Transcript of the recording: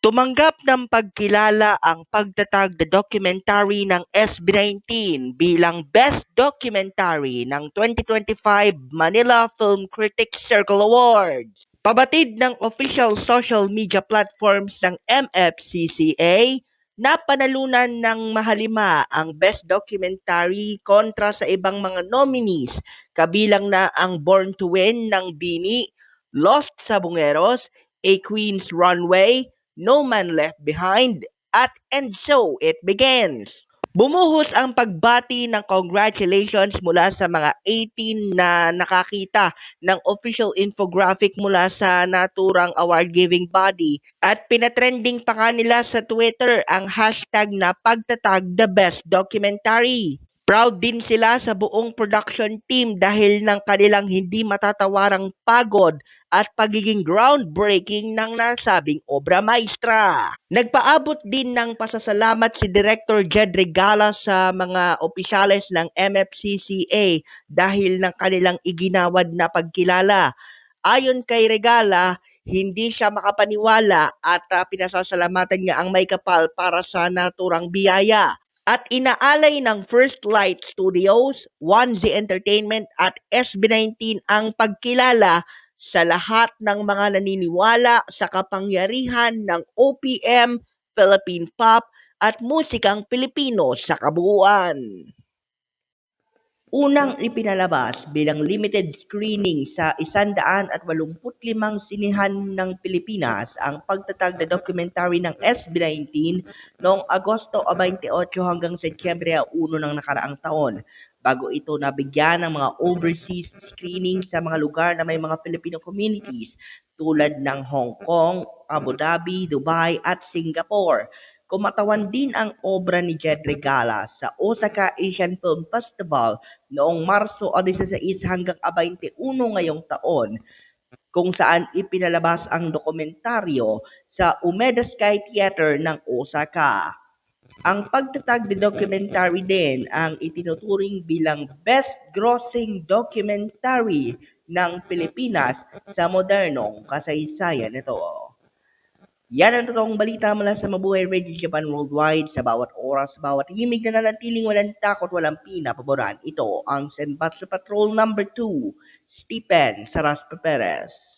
Tumanggap ng pagkilala ang pagtatag na documentary ng SB19 bilang Best Documentary ng 2025 Manila Film Critics Circle Awards. Pabatid ng official social media platforms ng MFCCA, napanalunan ng Mahalima ang Best Documentary kontra sa ibang mga nominees, kabilang na ang Born to Win ng Bini, Lost sa Bungeros, A Queen's Runway, No Man Left Behind, at And So It Begins. Bumuhos ang pagbati ng congratulations mula sa mga 18 na nakakita ng official infographic mula sa naturang award-giving body at pinatrending pa kanila sa Twitter ang hashtag na pagtatag the best documentary. Proud din sila sa buong production team dahil ng kanilang hindi matatawarang pagod at pagiging groundbreaking ng nasabing obra maestra. Nagpaabot din ng pasasalamat si Director Jed Regala sa mga opisyales ng MFCCA dahil ng kanilang iginawad na pagkilala. Ayon kay Regala, hindi siya makapaniwala at pinasasalamatan niya ang may kapal para sa naturang biyaya. At inaalay ng First Light Studios, 1Z Entertainment at SB19 ang pagkilala sa lahat ng mga naniniwala sa kapangyarihan ng OPM, Philippine Pop at musikang Pilipino sa kabuuan. Unang ipinalabas bilang limited screening sa 185 sinihan ng Pilipinas ang pagtatag na documentary ng SB19 noong Agosto 28 hanggang Setyembre 1 ng nakaraang taon. Bago ito nabigyan ng mga overseas screening sa mga lugar na may mga Filipino communities tulad ng Hong Kong, Abu Dhabi, Dubai at Singapore. Kumatawan din ang obra ni Jed Regala sa Osaka Asian Film Festival noong Marso 16 hanggang 21 ngayong taon, kung saan ipinalabas ang dokumentaryo sa Umeda Sky Theater ng Osaka. Ang pagtatag na documentary din ang itinuturing bilang best grossing documentary ng Pilipinas sa modernong kasaysayan nito. Yan ang totoong balita mula sa Mabuhay Radio Japan Worldwide sa bawat oras, bawat himig na nanatiling walang takot, walang pinapaboran. Ito ang Senbatsu Patrol number 2, Stephen Saraspe Perez.